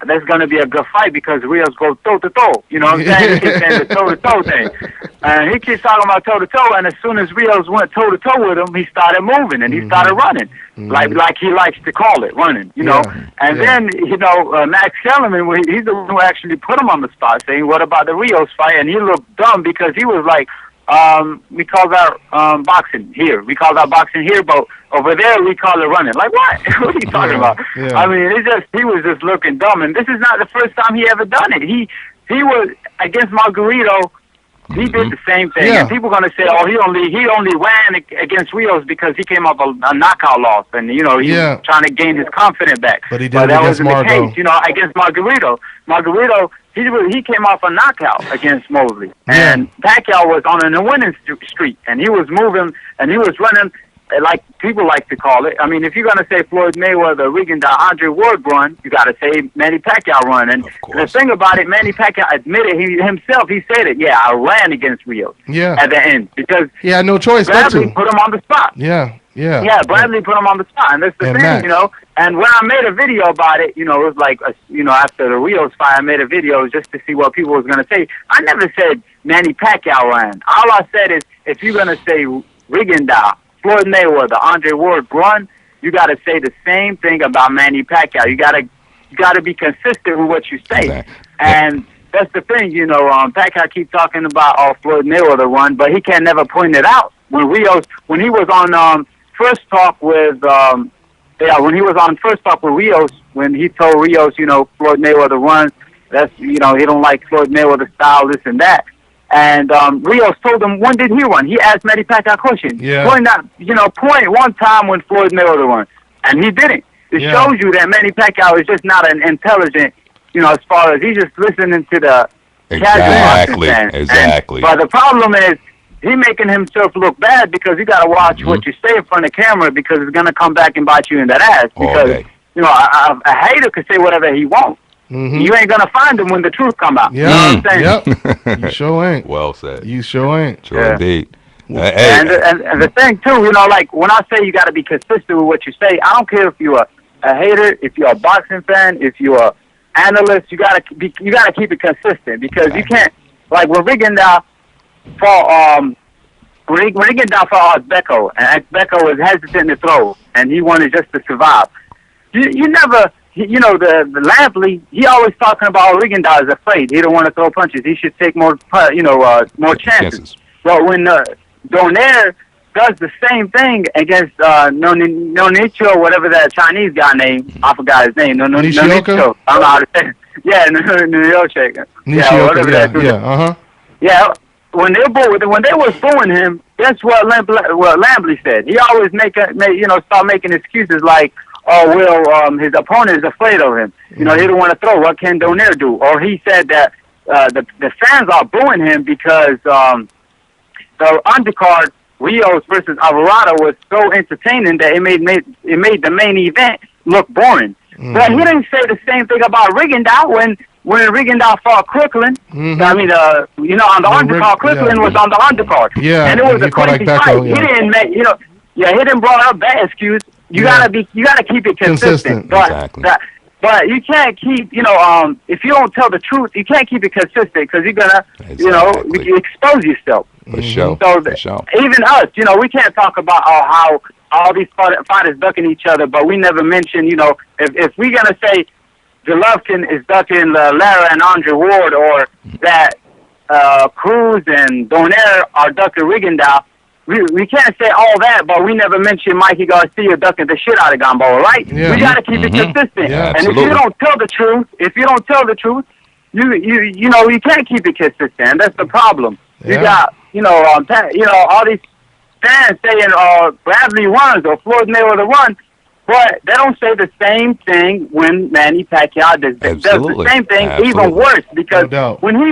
that's going to be a good fight because Rios goes toe-to-toe. You know what I'm saying? He keeps saying the toe-to-toe thing. And he keeps talking about toe-to-toe, and as soon as Rios went toe-to-toe with him, he started moving, and he started running, like he likes to call it, running, you know. And then, you know, Max Kellerman, he's the one who actually put him on the spot, saying, what about the Rios fight? And he looked dumb because he was like, we call that boxing here. We call that boxing here, but over there we call it running. Like what? What are you talking about? Yeah. I mean, he was just looking dumb, and this is not the first time he ever done it. He was against Margarito. He did the same thing, and people are gonna say, "Oh, he only ran against Rios because he came off a knockout loss, and you know he was trying to gain his confidence back." But he did it that against wasn't the case, you know, against Margarito. Margarito, he came off a knockout against Mosley, and Pacquiao was on a winning streak, and he was moving and he was running like people like to call it. I mean, if you're gonna say Floyd Mayweather, Rigondeaux, Andre Ward run, you gotta say Manny Pacquiao run. And the thing about it, Manny Pacquiao admitted himself. He said it. Yeah, I ran against Rios. Yeah. At the end because he had no choice. Bradley put him on the spot. Yeah. Bradley put him on the spot, and that's the thing, Max. You know. And when I made a video about it, you know, it was like, you know, after the Rios fight, I made a video just to see what people was gonna say. I never said Manny Pacquiao ran. All I said is, if you're gonna say Rigondeaux, Floyd Mayweather, Andre Ward run, you got to say the same thing about Manny Pacquiao. You got to be consistent with what you say. Exactly. And that's the thing, you know. Pacquiao keep talking about Floyd Mayweather run, but he can never point it out. When he was on first talk with Rios, when he told Rios, you know, Floyd Mayweather runs. That's, you know, he don't like Floyd Mayweather style, this and that. And Rios told him, when did he run? He asked Manny Pacquiao a question. Point one time when Floyd Mayweather run. And he didn't. It shows you that Manny Pacquiao is just not an intelligent, you know, as far as he's just listening to the casual fans. Exactly. But the problem is, he making himself look bad because you got to watch what you say in front of the camera because it's going to come back and bite you in that ass. Because, you know, a hater could say whatever he wants. You ain't gonna find them when the truth come out. Yeah, you know what I'm saying? You sure ain't. Well said. You sure ain't. Sure indeed. And the thing too, you know, like when I say you got to be consistent with what you say, I don't care if you're a hater, if you're a boxing fan, if you're an analyst, you gotta keep it consistent because you can't, like when Rigondeaux fought Becco, and Becco was hesitant to throw, and he wanted just to survive. You never. You know, the Lampley, he always talking about Rigondeaux is afraid. He don't want to throw punches. He should take more chances. But when Dontae'S does the same thing against Nonicho, whatever that Chinese guy name, I forgot his name. Nonicho. I don't know how to say it. Yeah, Nonicho. Yeah, whatever that dude. Yeah, when they was booing him, guess what Lampley said? He always start making excuses like, oh, well, his opponent is afraid of him. You know, he don't want to throw. What can Dontae'S do? Or he said that the fans are booing him because the undercard, Rios versus Alvarado, was so entertaining that it made the main event look boring. But he didn't say the same thing about Rigondeaux when Rigondeaux fought Crooklyn. I mean, on the undercard, Crooklyn was on the undercard. Yeah, and it was a crazy fight. He didn't make, he didn't brought up that excuse. You gotta keep it consistent. But you can't keep, if you don't tell the truth, you can't keep it consistent because you're gonna, you expose yourself. For sure. So even us, we can't talk about how all these fighters ducking each other, but we never mention, if we're gonna say Golovkin is ducking Lara and Andre Ward, or that Cruz and Donaire are ducking Rigondeaux. We can't say all that, but we never mentioned Mikey Garcia ducking the shit out of Gamboa, right? Yeah. We got to keep it consistent. Yeah, and if you don't tell the truth, you know, you can't keep it consistent. That's the problem. Yeah. You got, all these fans saying Bradley runs or Floyd Mayweather won, but they don't say the same thing when Manny Pacquiao does the same thing, even worse, because when he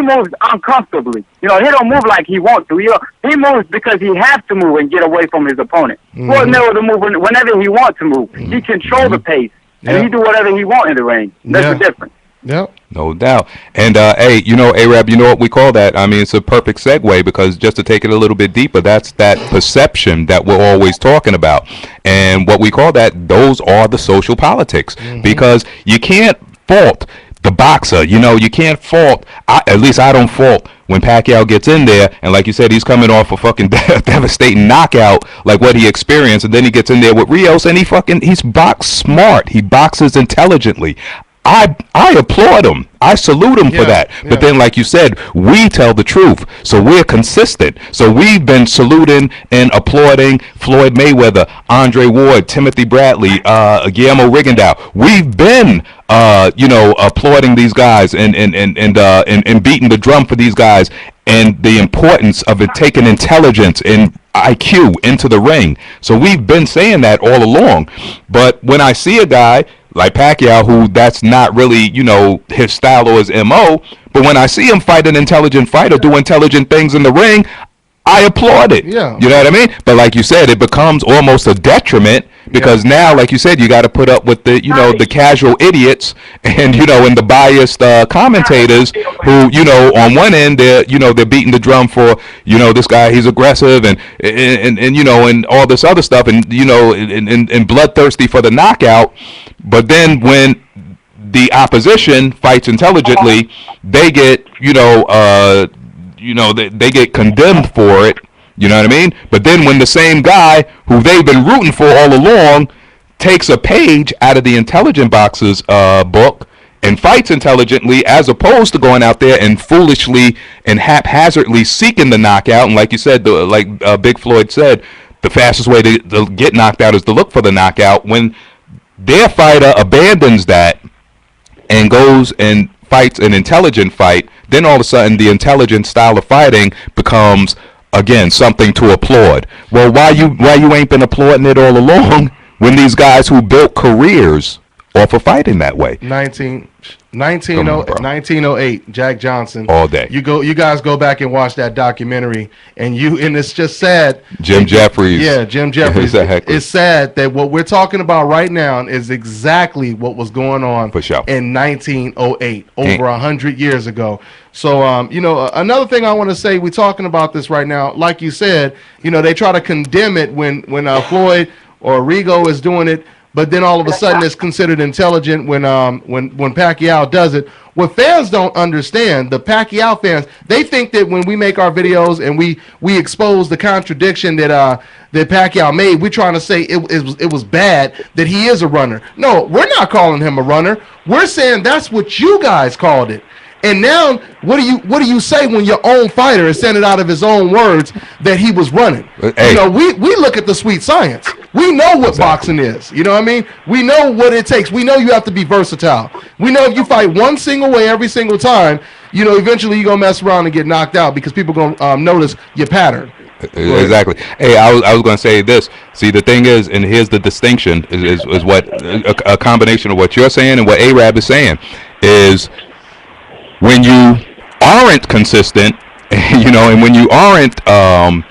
moves uncomfortably. You know, he don't move like he wants to. He moves because he has to move and get away from his opponent. Floyd Mayweather move whenever he wants to move. He controls the pace, and he do whatever he wants in the ring. That's the difference. Yep. No doubt. And, hey, Arab, you know what we call that? I mean, it's a perfect segue, because just to take it a little bit deeper, that's that perception that we're always talking about. And what we call that, those are the social politics. Because you can't fault the boxer. You can't fault, at least I don't fault, when Pacquiao gets in there, and like you said, he's coming off a fucking devastating knockout, like what he experienced, and then he gets in there with Rios, and he's boxed smart. He boxes intelligently. I applaud him. I salute him for that. But then, like you said, we tell the truth. So we're consistent. So we've been saluting and applauding Floyd Mayweather, Andre Ward, Timothy Bradley, Guillermo Rigondeaux. We've been, applauding these guys and beating the drum for these guys, and the importance of it taking intelligence and IQ into the ring. So we've been saying that all along. But when I see a guy like Pacquiao, who that's not really, his style or his MO, but when I see him fight an intelligent fight or do intelligent things in the ring, I applaud it. Yeah. You know what I mean? But like you said, it becomes almost a detriment, because now, like you said, you got to put up with the, the casual idiots and, and the biased commentators who, on one end, they're beating the drum for, this guy, he's aggressive and all this other stuff, and, and bloodthirsty for the knockout. But then when the opposition fights intelligently, they get, they get condemned for it. You know what I mean? But then when the same guy who they've been rooting for all along takes a page out of the intelligent boxer's book and fights intelligently, as opposed to going out there and foolishly and haphazardly seeking the knockout, and like you said, Big Floyd said, the fastest way to get knocked out is to look for the knockout. When their fighter abandons that and goes and fights an intelligent fight, then all of a sudden the intelligent style of fighting becomes, again, something to applaud. Well, why you ain't been applauding it all along, when these guys who built careers off of fighting that way? 1908, Jack Johnson. All day. You guys go back and watch that documentary, and it's just sad. Jim Jeffries. Yeah, Jim Jeffries. It's sad that what we're talking about right now is exactly what was going on for sure in 1908, over 100 years ago. So, another thing I want to say, we're talking about this right now. Like you said, they try to condemn it when Floyd or Rigo is doing it, but then all of a sudden it's considered intelligent when Pacquiao does it. What fans don't understand, the Pacquiao fans, they think that when we make our videos and we expose the contradiction that Pacquiao made, we're trying to say it was bad that he is a runner. No, we're not calling him a runner. We're saying that's what you guys called it. And now, what do you say when your own fighter is saying it out of his own words that he was running? Hey. We look at the sweet science. We know what boxing is. You know what I mean? We know what it takes. We know you have to be versatile. We know if you fight one single way every single time, eventually you're going to mess around and get knocked out, because people are going to notice your pattern. Exactly. Hey, I was going to say this. See, the thing is, and here's the distinction, is what a combination of what you're saying and what Arab is saying is, when you aren't consistent, and when you aren't, when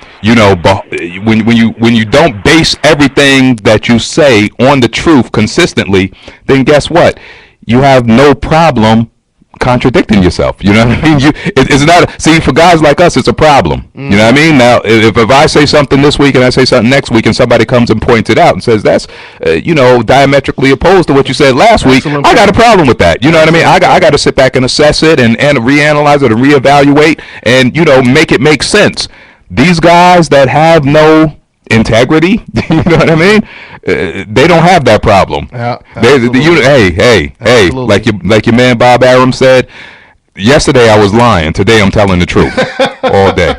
you don't base everything that you say on the truth consistently, then guess what? You have no problem contradicting yourself. You know what I mean? It's not. See, for guys like us, it's a problem. You know what I mean? Now, if I say something this week and I say something next week, and somebody comes and points it out and says that's, diametrically opposed to what you said last week, I got a problem with that. You know what I mean? I got to sit back and assess it and reanalyze it and reevaluate and make it make sense. These guys that have no integrity. You know what I mean? They don't have that problem. Yeah, hey, absolutely. like your man Bob Arum said. Yesterday I was lying. Today I'm telling the truth all day.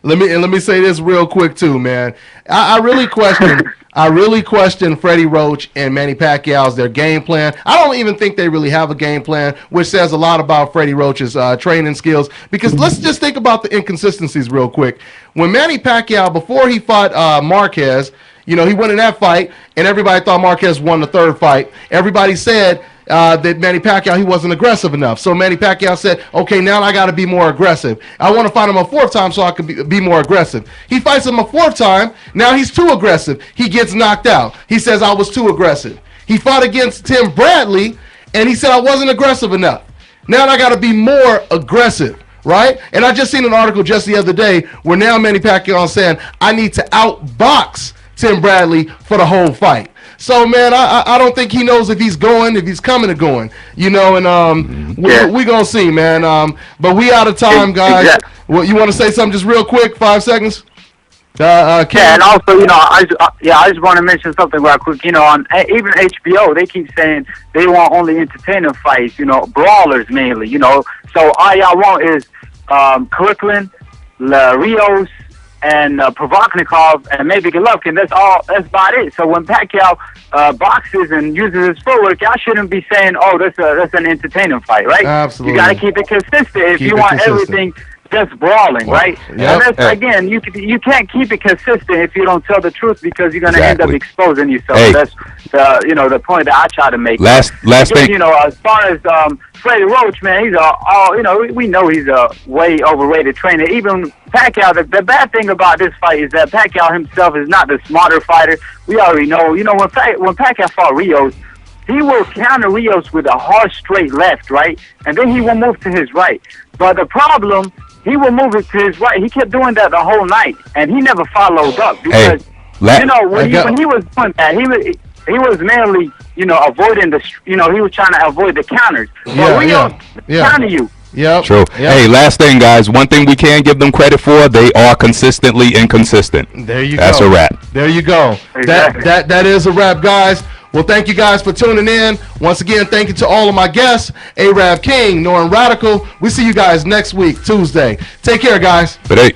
Let me say this real quick too, man. I really question Freddie Roach and Manny Pacquiao's their game plan. I don't even think they really have a game plan, which says a lot about Freddie Roach's training skills. Because let's just think about the inconsistencies real quick. When Manny Pacquiao, before he fought Marquez, he went in that fight, and everybody thought Marquez won the third fight. Everybody said that Manny Pacquiao, he wasn't aggressive enough. So Manny Pacquiao said, okay, now I got to be more aggressive. I want to fight him a fourth time so I can be more aggressive. He fights him a fourth time. Now he's too aggressive. He gets knocked out. He says, I was too aggressive. He fought against Tim Bradley, and he said, I wasn't aggressive enough. Now I got to be more aggressive. Right? And I just seen an article just the other day where now Manny Pacquiao is saying, I need to outbox Tim Bradley for the whole fight. So, man, I don't think he knows if he's coming or going, and we're going to see, man. But we out of time, guys. Exactly. Well, you want to say something just real quick, 5 seconds? Yeah, and also, I just want to mention something real quick. On even HBO, they keep saying they want only entertainment fights, brawlers mainly, So all y'all want is Kirkland, Rios, and Provodnikov, and maybe Golovkin. That's about it. So when Pacquiao boxes and uses his footwork, y'all shouldn't be saying, "Oh, that's an entertaining fight," right? Absolutely. You got to keep it consistent if you want everything just brawling, right? Yep. And that's, again, you can't keep it consistent if you don't tell the truth because you're going to end up exposing yourself. Hey. That's the point that I try to make. Last thing. As far as Freddie Roach, man, he's we know he's a way overrated trainer. Even Pacquiao, the bad thing about this fight is that Pacquiao himself is not the smarter fighter. We already know. When Pacquiao fought Rios, he will counter Rios with a hard straight left, right? And then he will move to his right. But the problem, he will move it to his right. He kept doing that the whole night, and he never followed up because when he was doing that, he was mainly avoiding he was trying to avoid the counters. But Rios counter you. Yep. True. Yep. Hey, last thing, guys. One thing we can give them credit for: they are consistently inconsistent. There you go. That's a wrap. There you go. Exactly. That is a wrap, guys. Well, thank you guys for tuning in. Once again, thank you to all of my guests, Arab King, Norton Radical. We see you guys next week, Tuesday. Take care, guys. Good day.